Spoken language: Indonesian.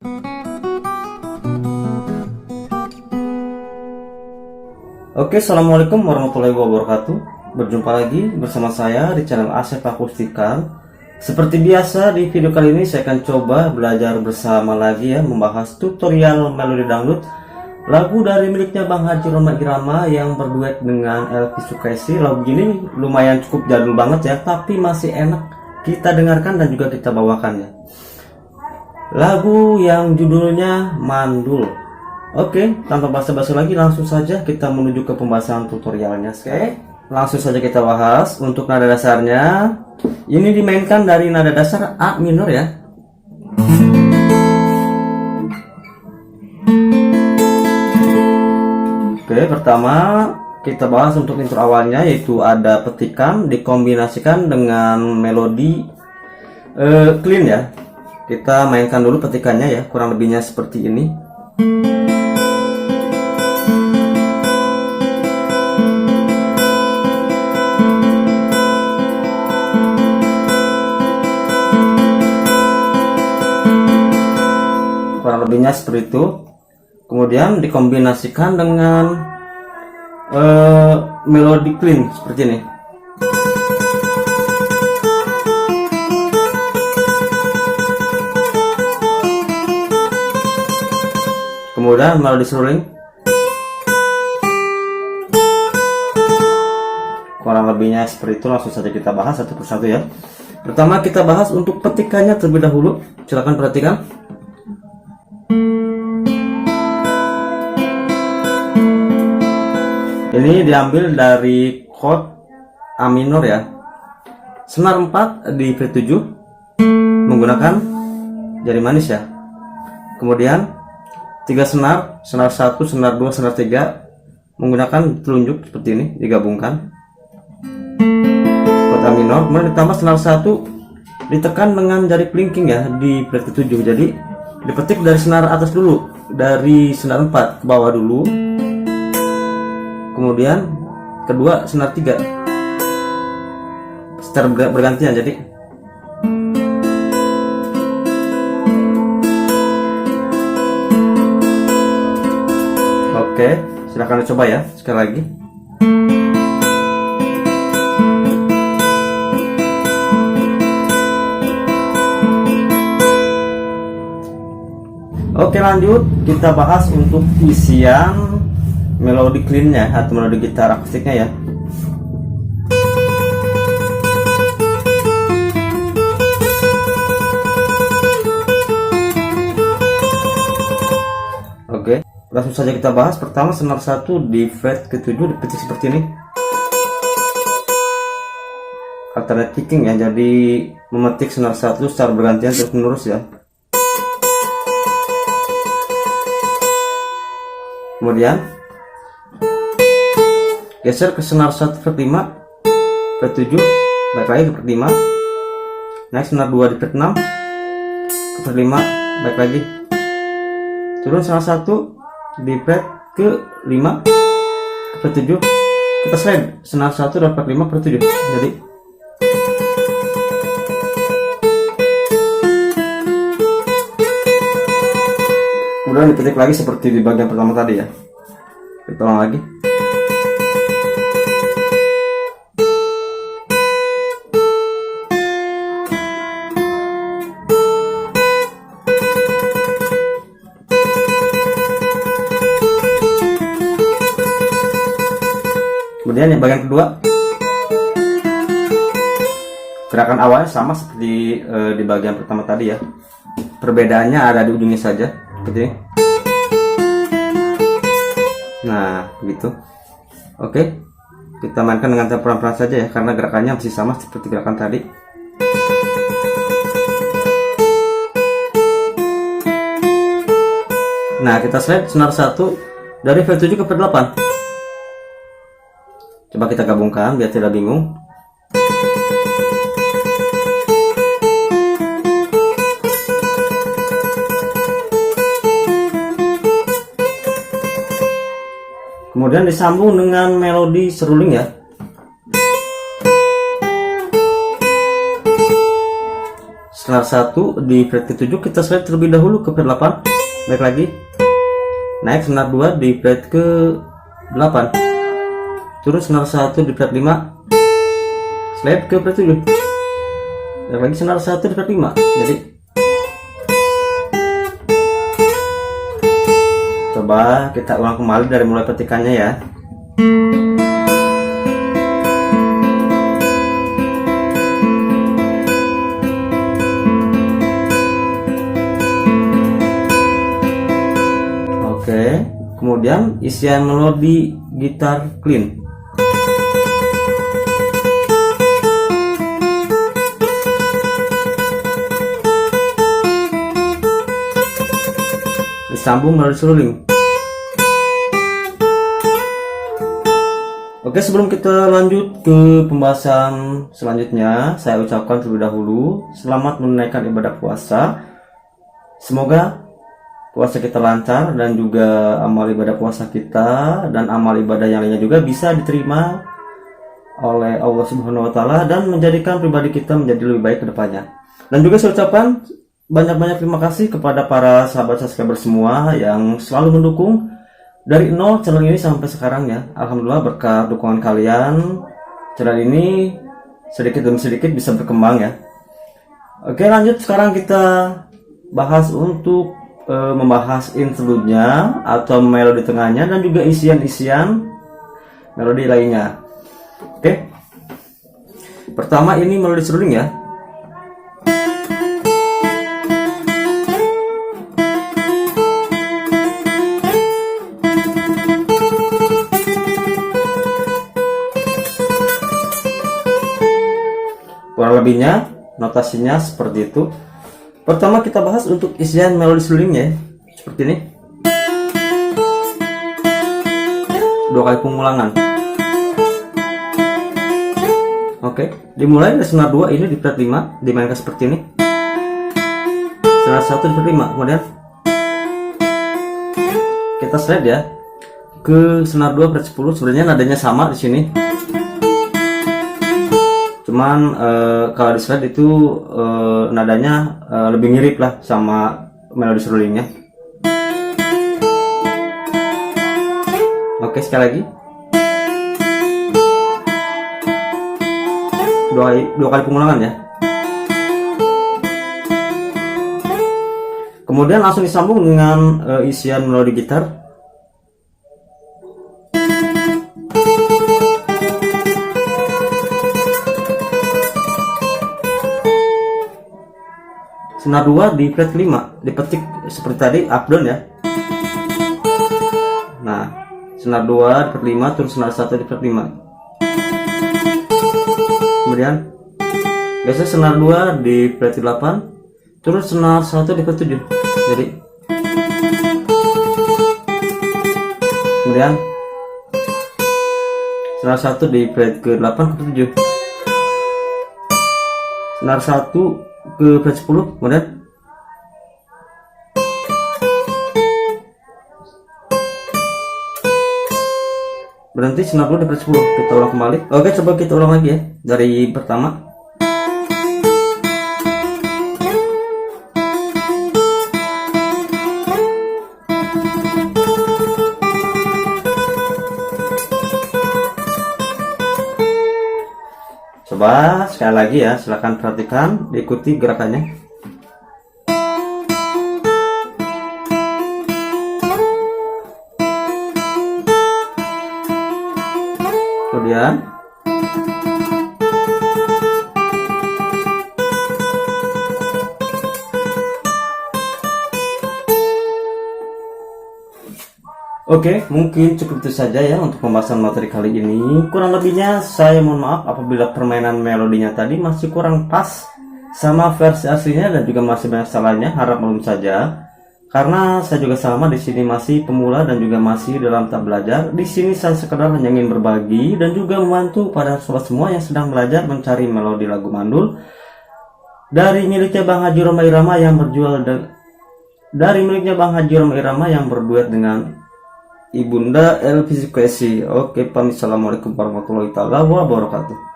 Oke, assalamualaikum warahmatullahi wabarakatuh. Berjumpa lagi bersama saya di channel Asep Akustikal. Seperti biasa, di video kali ini saya akan coba belajar bersama lagi ya, membahas tutorial melodi dangdut lagu dari miliknya Bang Haji Rhoma Irama yang berduet dengan Elvi Sukaisi. Lagu ini lumayan cukup jadul banget ya, tapi masih enak kita dengarkan dan juga kita bawakan ya. Lagu yang judulnya Mandul. Oke, tanpa basa-basi lagi langsung saja kita menuju ke pembahasan tutorialnya. Oke, langsung saja kita bahas. Untuk nada dasarnya, ini dimainkan dari nada dasar A minor ya. Oke, pertama kita bahas untuk intro awalnya, yaitu ada petikan dikombinasikan dengan melodi clean ya. Kita mainkan dulu petikannya ya, kurang lebihnya seperti ini. Kurang lebihnya seperti itu. Kemudian dikombinasikan dengan melodi clean seperti ini. Kemudian melodi seruling. Kurang lebihnya seperti itu. Langsung saja kita bahas satu persatu ya. Pertama kita bahas untuk petikannya terlebih dahulu. Silakan perhatikan. Ini diambil dari chord A minor ya. Senar 4 di fret 7 menggunakan jari manis ya. Kemudian 3 senar, senar 1, senar 2, senar 3 menggunakan telunjuk seperti ini digabungkan. Chord A minor, kemudian ditambah senar 1 ditekan dengan jari kelingking ya di fret 7. Jadi dipetik dari senar atas dulu, dari senar 4 ke bawah dulu. Kemudian kedua senar 3 secara bergantian. Jadi oke, silahkan dicoba ya sekali lagi. Oke, lanjut kita bahas untuk isian melodi cleannya atau melodi gitar akustiknya ya. Oke, langsung saja kita bahas. Pertama senar 1 di fret ke-7 dipetik seperti ini. Alternate picking ya, jadi memetik senar 1 secara bergantian terus menerus ya. Kemudian geser ke senar 1 fret 5, fret 7, balik lagi ke fret 5, naik senar 2 di fret 6, ke fret 5, balik lagi, turun senar 1 di fret ke 5, ke fret 7, kita slide senar 1 dari fret 5 ke fret 7. Jadi kemudian dipetik lagi seperti di bagian pertama tadi ya. Kita ulang lagi. Kemudian yang bagian kedua, gerakan awalnya sama seperti di bagian pertama tadi ya. Perbedaannya ada di ujungnya saja, seperti ini. Nah, gitu. Oke, kita mainkan dengan tempo pelan-pelan saja ya, karena gerakannya masih sama seperti gerakan tadi. Nah, kita slide senar 1 dari fret 7 ke fret 8. Coba kita gabungkan biar tidak bingung. Kemudian disambung dengan melodi seruling ya. senar 1 di fret ke-7 kita slide terlebih dahulu ke fret 8, baik lagi, naik senar 2 di fret ke-8, terus senar 1 di fret 5, slide ke fret 7, baik lagi senar 1 di fret 5. Jadi coba kita ulang kembali dari mulai petikannya ya. Oke, kemudian isian melodi gitar clean. Disambung melalui seruling. Oke, sebelum kita lanjut ke pembahasan selanjutnya, saya ucapkan terlebih dahulu selamat menunaikan ibadah puasa. Semoga puasa kita lancar dan juga amal ibadah puasa kita dan amal ibadah yang lainnya juga bisa diterima oleh Allah Subhanahu wa taala dan menjadikan pribadi kita menjadi lebih baik ke depannya. Dan juga saya ucapkan banyak-banyak terima kasih kepada para sahabat subscriber semua yang selalu mendukung dari nol channel ini sampai sekarang ya. Alhamdulillah berkat dukungan kalian channel ini sedikit demi sedikit bisa berkembang ya. Oke, lanjut sekarang kita bahas untuk membahas interlude-nya atau melodi tengahnya dan juga isian-isian melodi lainnya. Oke, pertama ini melodi seruling ya. Kurang lebihnya notasinya seperti itu. Pertama kita bahas untuk isian melodi serulingnya seperti ini. 2 kali pengulangan. Oke, dimulai dari senar 2 ini di fret 5, dimainkan seperti ini. Senar 1 di fret 5, kemudian kita slide ya ke senar 2 fret 10. Sebenarnya nadanya sama di sini. Cuman kalau di slide itu nadanya lebih mirip lah sama melodi serulingnya. Oke, sekali lagi. Dua kali pengulangan ya. Kemudian langsung disambung dengan isian melodi gitar. Senar 2 di fret 5, dipetik seperti tadi up down ya. Nah, senar 2 di fret 5 terus senar 1 di fret 5. Kemudian biasanya senar 2 di fret 8 terus senar 1 di fret 7. Jadi kemudian senar 1 di fret ke 8 ke 7. Senar 1 ke fret 10, kemudian berhenti senar 2 di fret 10. Kita ulang kembali. Oke, coba kita ulang lagi ya dari pertama. Coba sekali lagi ya, silahkan perhatikan, diikuti gerakannya. Kemudian oke, mungkin cukup itu saja ya untuk pembahasan materi kali ini. Kurang lebihnya saya mohon maaf apabila permainan melodinya tadi masih kurang pas sama versi aslinya dan juga masih banyak salahnya. Harap maklum saja. Karena saya juga sama di sini masih pemula dan juga masih dalam tahap belajar. Di sini saya sekedar hanya ingin berbagi dan juga membantu pada sobat semua yang sedang belajar mencari melodi lagu mandul dari miliknya Bang Haji Roma Irama yang berduet dengan Ibunda Elvi Sukwesi. Oke, pamit. Assalamualaikum warahmatullahi wabarakatuh.